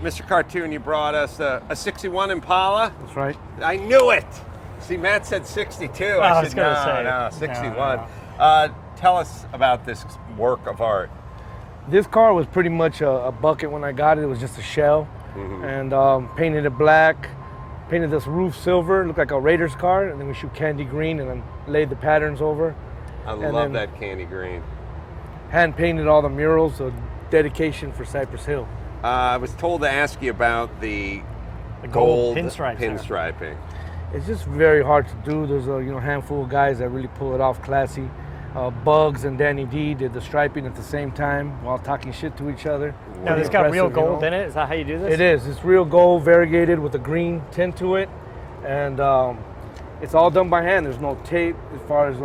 Mr. Cartoon, you brought us a 61 Impala. That's right. I knew it. See, Matt said 62. I said, no, 61. No. Tell us about this work of art. This car was pretty much a bucket when I got it. It was just a shell, and painted it black, painted this roof silver, looked like a Raiders car, and then we shoot candy green and then laid the patterns over. I love that candy green. Hand painted all the murals, so dedication for Cypress Hill. I was told to ask you about the gold pinstriping. It's just very hard to do. There's a handful of guys that really pull it off classy. Bugs and Danny D did the striping at the same time while talking shit to each other. Now, it's got real gold in it? Is that how you do this? It is. It's real gold, variegated with a green tint to it. And it's all done by hand. There's no tape as far as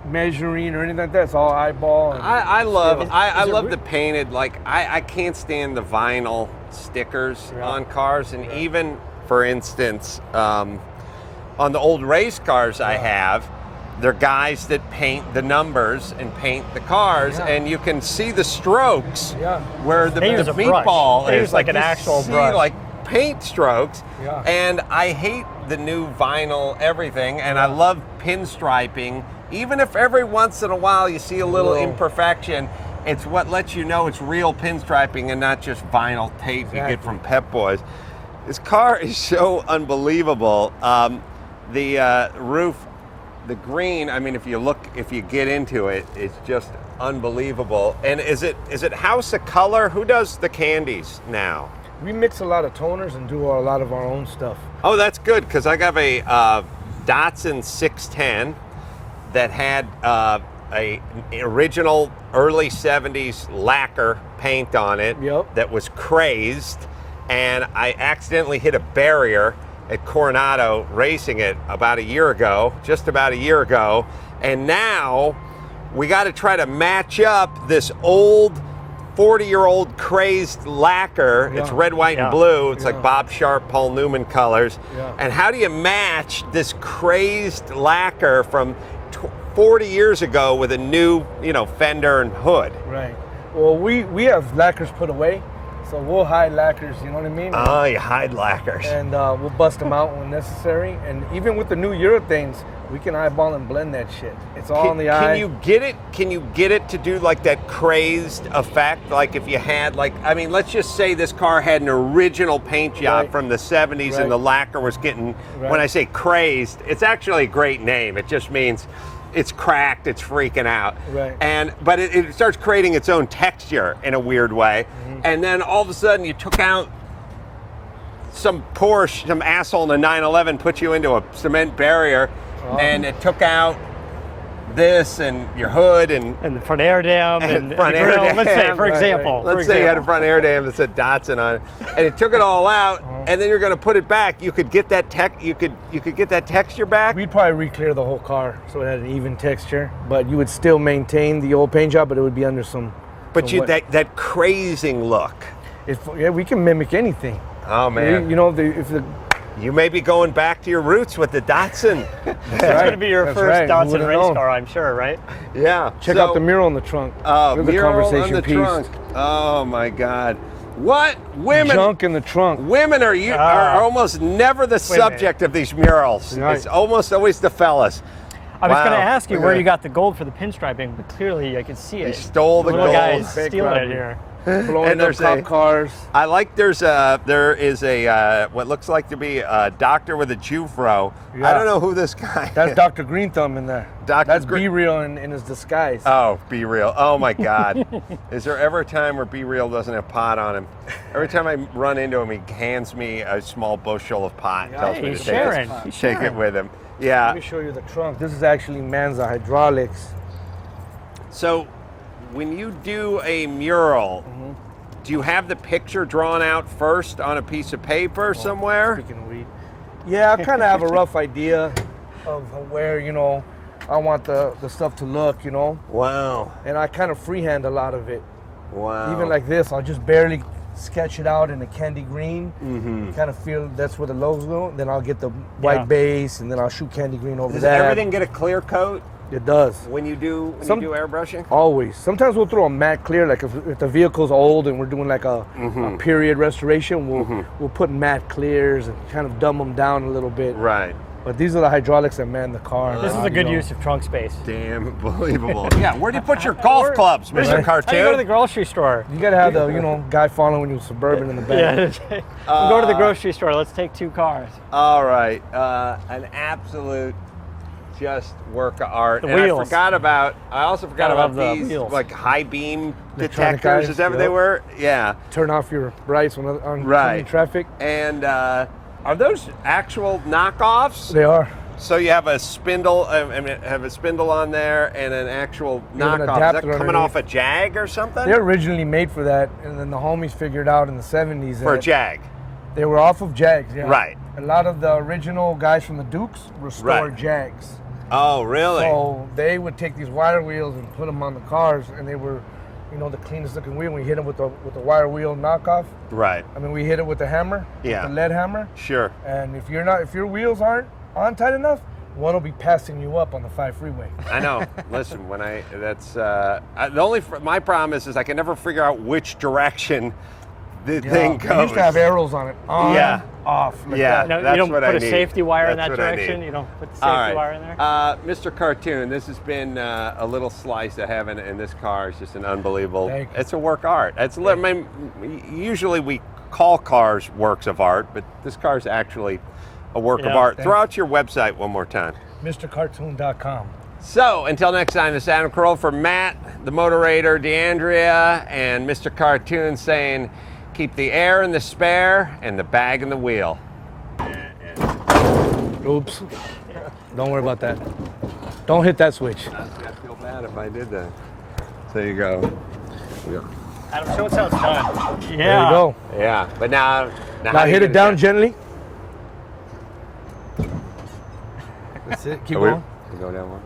measuring or anything like that. It's all eyeball. I love the painted, like, I can't stand the vinyl stickers on cars. And even, for instance, on the old race cars I have, they're guys that paint the numbers and paint the cars, and you can see the strokes where the meatball is like an actual brush. Like paint strokes. And I hate the new vinyl everything, and I love pinstriping. Even if every once in a while you see a little imperfection, it's what lets you know it's real pinstriping and not just vinyl tape you get from Pep Boys. This car is so unbelievable. The roof, the green, I mean, if you get into it, it's just unbelievable. And is it House of Color? Who does the candies now? We mix a lot of toners and do a lot of our own stuff. Oh, that's good, because I got a Datsun 610 that had a original early 70s lacquer paint on it that was crazed, and I accidentally hit a barrier at Coronado racing it just about a year ago, and now we got to try to match up this old 40-year-old crazed lacquer. It's red, white, and blue. It's like Bob Sharp, Paul Newman colors. And how do you match this crazed lacquer from 40 years ago with a new, fender and hood? Right. Well, we have lacquers put away. So we'll hide lacquers, you know what I mean? Oh, you hide lacquers. And we'll bust them out when necessary. And even with the new urethanes, we can eyeball and blend that shit. It's all on the eye. Can you get it to do like that crazed effect? Like if you had let's just say this car had an original paint job from the 70s and the lacquer was getting, when I say crazed, it's actually a great name. It just means it's cracked, it's freaking out. But it starts creating its own texture in a weird way. And then all of a sudden you took out some Porsche, some asshole in a 911 put you into a cement barrier, and it took out this and your hood and the front air dam and the front air grill. dam. Let's say, for example. Let's say you had a front air dam that said Datsun on it, and it took it all out, and then you're going to put it back. You could get that you could get that texture back. We'd probably re-clear the whole car so it had an even texture, but you would still maintain the old paint job, but it would be under some. But that crazing look. We can mimic anything. Oh man! You may be going back to your roots with the Datsun. It's going to be your first Datsun race car, I'm sure, right? Yeah. Check out the mural in the trunk. Mural in the trunk. Oh my God! What women? Junk in the trunk. Women are almost never the subject of these murals. Right. It's almost always the fellas. I was going to ask you where you got the gold for the pinstriping, but clearly I can see it. He stole the gold. Guys stealing it here. Blowing up cop cars. I like there is a what looks like to be a doctor with a Jufro. I don't know who this guy is. That's Dr. Green Thumb in there. That's B-Real in his disguise. Oh, B-Real. Oh my God. Is there ever a time where B-Real doesn't have pot on him? Every time I run into him, he hands me a small bushel of pot and tells me to take it with him. Yeah. Let me show you the trunk. This is actually Manza Hydraulics. So, when you do a mural, do you have the picture drawn out first on a piece of paper somewhere? Speaking of weed. Yeah, I kind of have a rough idea of where, I want the stuff to look, Wow. And I kind of freehand a lot of it. Wow. Even like this, I'll just barely sketch it out in a candy green. Kind of feel that's where the logo's going. Then I'll get the white base, and then I'll shoot candy green over that. Does everything get a clear coat? It does. when you do airbrushing? Always. Sometimes we'll throw a matte clear, like if the vehicle's old and we're doing like a period restoration, we'll put matte clears and kind of dumb them down a little bit. Right. But these are the hydraulics that man the car. This is a good use of trunk space. Damn unbelievable. Yeah, where do you put your golf clubs, Mr. Right. Cartoon? How do you go to the grocery store? You gotta have the guy following you Suburban in the back. Yeah. We'll go to the grocery store. Let's take 2 cars. All right, an absolute just work of art. The and wheels. I also forgot Gotta about love the these wheels. like high beam Electronic detectors. eyes, Is that what they yep. were? Yeah. Turn off your brights on Right. traffic. And are those actual knockoffs? They are. So you have a spindle, have a spindle on there, and an actual You have an knockoff. Is that adapter coming underneath. off a Jag or something? They're originally made for that, and then the homies figured out in the 70s For a that Jag. they were off of Jags. Yeah. Right. A lot of the original guys from the Dukes restored Right. Jags. Oh, really? So they would take these wire wheels and put them on the cars, and they were, the cleanest looking wheel. We hit them with the wire wheel knockoff. Right. I mean, we hit it with the hammer, Yeah. with the lead hammer. Sure. And if your wheels aren't on tight enough, one will be passing you up on the 5 freeway. I know. Listen, my problem is I can never figure out which direction the thing goes. We used to have arrows on it, on, Yeah. off. Like Yeah. that. You That's don't what put I a need. safety wire in That's that what I direction. need. You don't put the safety All right. wire in there. Mr. Cartoon, this has been a little slice of heaven, and this car is just an unbelievable. Thank you. It's a work of art. Usually we call cars works of art, but this car is actually a work of Yeah, art. thank Throw out your website one more time. MrCartoon.com. So, until next time, this is Adam Carolla for Matt, the Motor Raider, DeAndrea, and Mr. Cartoon saying, keep the air in the spare and the bag in the wheel. Oops. Don't worry about that. Don't hit that switch. I'd feel bad if I did that. There you go. Adam, show us how it's done. Yeah. There you go. Yeah, but now Now hit it down gently. That's it. Keep going. Go down one.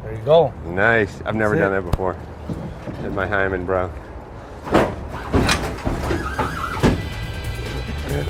There you go. Nice. I've never That's done it. that before. And my hymen broke. Good.